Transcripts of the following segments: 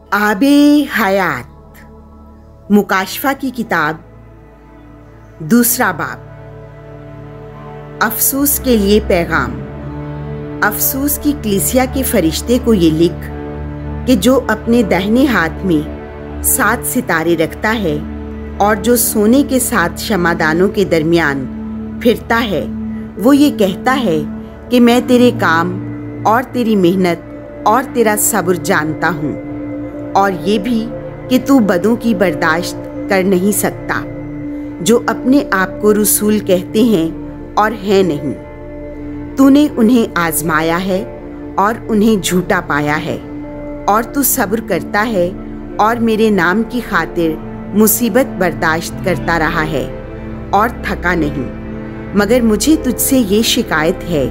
आबे हयात मुकाशफा की किताब दूसरा बाब। अफसोस के लिए पैगाम। अफसोस की कलीसिया के फरिश्ते को ये लिख कि जो अपने दाहिने हाथ में 7 सितारे रखता है और जो सोने के 7 शमादानों के दरमियान फिरता है, वो ये कहता है कि मैं तेरे काम और तेरी मेहनत और तेरा सब्र जानता हूँ, और ये भी कि तू बदों की बर्दाश्त कर नहीं सकता, जो अपने आप को रसूल कहते हैं और हैं नहीं। तूने उन्हें आजमाया है और उन्हें झूठा पाया है, और तू सब्र करता है और मेरे नाम की खातिर मुसीबत बर्दाश्त करता रहा है और थका नहीं। मगर मुझे तुझसे ये शिकायत है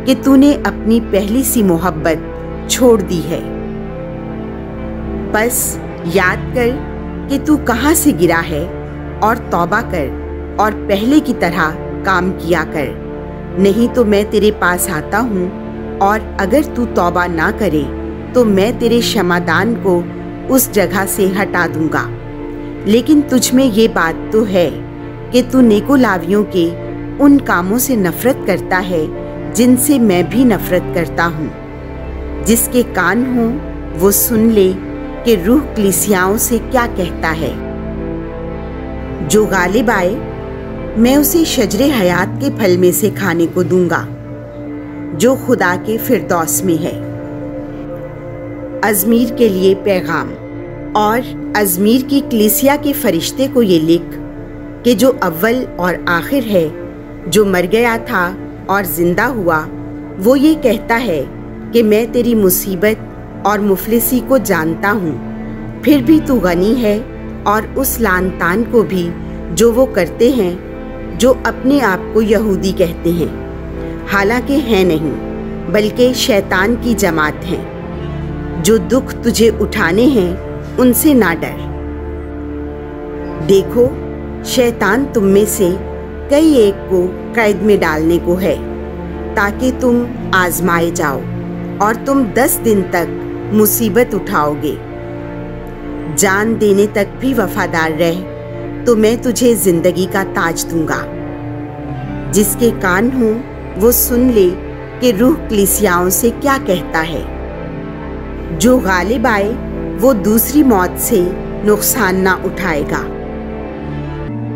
कि तूने अपनी पहली सी मोहब्बत छोड़ दी है। बस याद कर कि तू कहाँ से गिरा है और तौबा कर और पहले की तरह काम किया कर, नहीं तो मैं तेरे पास आता हूँ, और अगर तू तौबा ना करे तो मैं तेरे क्षमादान को उस जगह से हटा दूंगा। लेकिन तुझ में ये बात तो है कि तू नेकोलावियों के उन कामों से नफरत करता है जिनसे मैं भी नफरत करता हूँ। जिसके कान हो वो सुन ले कि रूह कलीसियाओं से क्या कहता है। जो गालिब आए, मैं उसे शजरे हयात के फल में से खाने को दूंगा जो खुदा के फिरदौस में है। अजमीर के लिए पैगाम। और अजमीर की कलीसिया के फरिश्ते को ये लिख कि जो अव्वल और आखिर है, जो मर गया था और जिंदा हुआ, वो ये कहता है कि मैं तेरी मुसीबत और मुफलिसी को जानता हूँ, फिर भी तू गनी है, और उस लानतान को भी जो वो करते हैं, जो अपने आप को यहूदी कहते हैं, हालांकि हैं नहीं बल्कि शैतान की जमात हैं। जो दुख तुझे उठाने हैं उनसे ना डर। देखो, शैतान तुम में से कई एक को कैद में डालने को है, ताकि तुम आजमाए जाओ, और तुम 10 दिन तक मुसीबत उठाओगे। जान देने तक भी वफादार रह तो मैं तुझे जिंदगी का ताज दूंगा। जिसके कान हो वो सुन ले कि रूह कलीसियाओं से क्या कहता है। जो गालिब आए वो दूसरी मौत से नुकसान ना उठाएगा।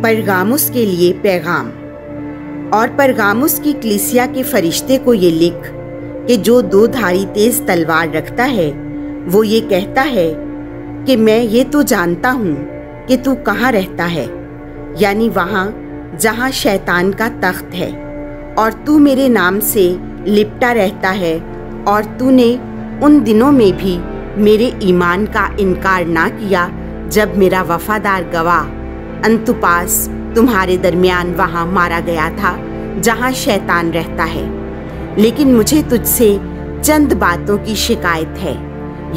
परगामुस के लिए पैगाम। और परगामुस की कलीसिया के फरिश्ते को ये लिख कि जो 2 धारी तेज तलवार रखता है, वो ये कहता है कि मैं ये तो जानता हूँ कि तू कहाँ रहता है, यानी वहाँ जहाँ शैतान का तख्त है, और तू मेरे नाम से लिपटा रहता है, और तूने उन दिनों में भी मेरे ईमान का इनकार ना किया जब मेरा वफादार गवाह अंतुपास तुम्हारे दरमियान वहाँ मारा गया था जहाँ शैतान रहता है। लेकिन मुझे तुझसे चंद बातों की शिकायत है,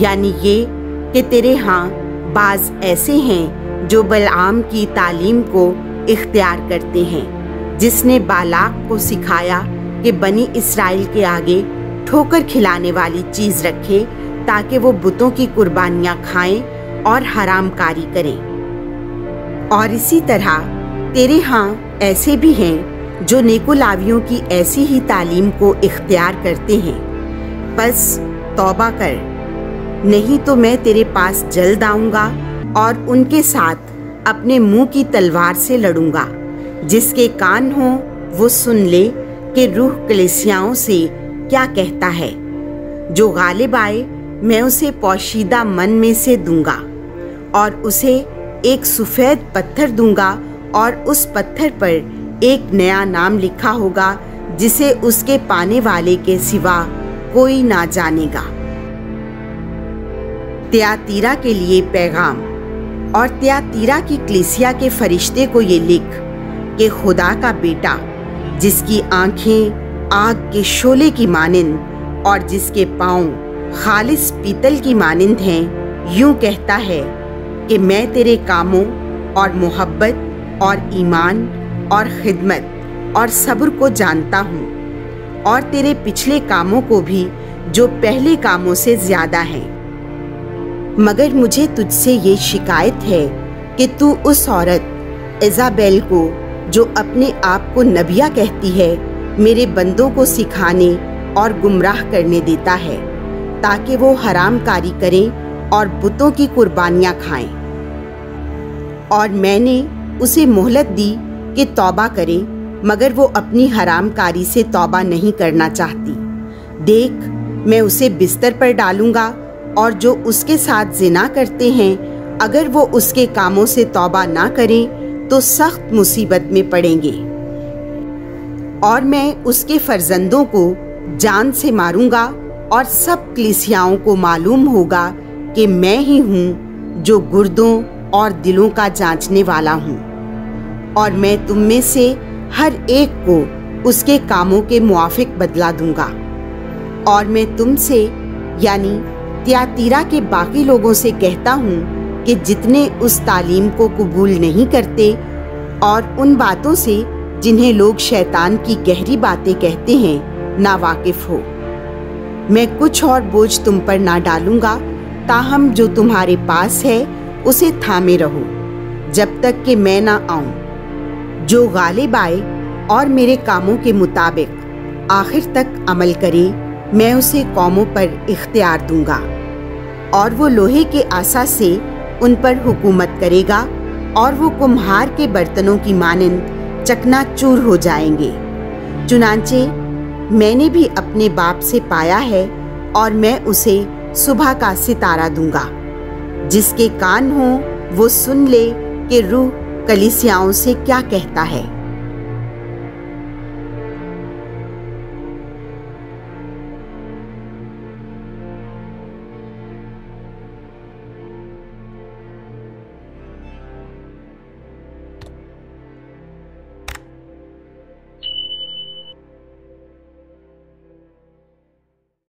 यानी ये कि तेरे यहाँ बाज ऐसे हैं जो बलआम की तालीम को इख्तियार करते हैं, जिसने बालाक को सिखाया कि बनी इस्राएल के आगे ठोकर खिलाने वाली चीज रखे, ताकि वो बुतों की कुर्बानियां खाएं और हरामकारी करें। और इसी तरह तेरे यहाँ ऐसे भी हैं जो नेकोलावियों की ऐसी ही तालीम को इख्तियार करते हैं। बस तौबा कर, नहीं तो मैं तेरे पास जल्द आऊंगा और उनके साथ अपने मुंह की तलवार से लड़ूंगा। जिसके कान हो वो सुन ले कि रूह कलीसियाओं से क्या कहता है। जो गालिब आए, मैं उसे पोशीदा मन में से दूंगा, और उसे एक सफेद पत्थर दूंगा, और उस पत्थर पर एक नया नाम लिखा होगा जिसे उसके पाने वाले के सिवा कोई ना जानेगा। त्यातीरा के लिए पैगाम। और त्यातीरा की कलीसिया के फरिश्ते को ये लिख कि खुदा का बेटा, जिसकी आंखें आग के शोले की मानिंद और जिसके पांव खालिस पीतल की मानिंद हैं, यूं कहता है कि मैं तेरे कामों और मोहब्बत और ईमान और खिदमत और सब्र को जानता हूँ, और तेरे पिछले कामों को भी जो पहले कामों से ज्यादा हैं। मगर मुझे तुझसे ये शिकायत है कि तू उस औरत इज़ाबेल को, जो अपने आप को नबिया कहती है, मेरे बंदों को सिखाने और गुमराह करने देता है ताकि वो हराम कारी करें और बुतों की कुर्बानियाँ खाएं। और मैंने उसे मोहलत दी कि तौबा करे, मगर वो अपनी हराम कारी से तौबा नहीं करना चाहती। देख, मैं उसे बिस्तर पर डालूंगा और जो उसके साथ जिना करते हैं, अगर वो उसके कामों से तौबा ना करें तो सख्त मुसीबत में पड़ेंगे। और मैं उसके फर्जंदों को जान से मारूंगा और सब कलीसियाओं को मालूम होगा कि मैं ही हूँ जो गुर्दों और दिलों का जांचने वाला हूँ। और मैं तुम में से हर एक को उसके कामों के मुआफिक बदला दूंगा। और मैं तुमसे यानी त्यातीरा के बाकी लोगों से कहता हूँ कि जितने उस तालीम को कबूल नहीं करते और उन बातों से जिन्हें लोग शैतान की गहरी बातें कहते हैं ना वाकिफ हो, मैं कुछ और बोझ तुम पर ना डालूंगा, ताहम जो तुम्हारे पास है उसे थामे रहो जब तक कि मैं ना आऊं। जो गालिब आए और मेरे कामों के मुताबिक आखिर तक अमल करे, मैं उसे कौमों पर इख्तियार दूंगा और वो लोहे के आसा से उन पर हुकूमत करेगा और वो कुम्हार के बर्तनों की मानंद चकनाचूर हो जाएंगे। चुनांचे मैंने भी अपने बाप से पाया है और मैं उसे सुबह का सितारा दूंगा। जिसके कान हो वो सुन ले कि रूह कलीसियाओं से क्या कहता है।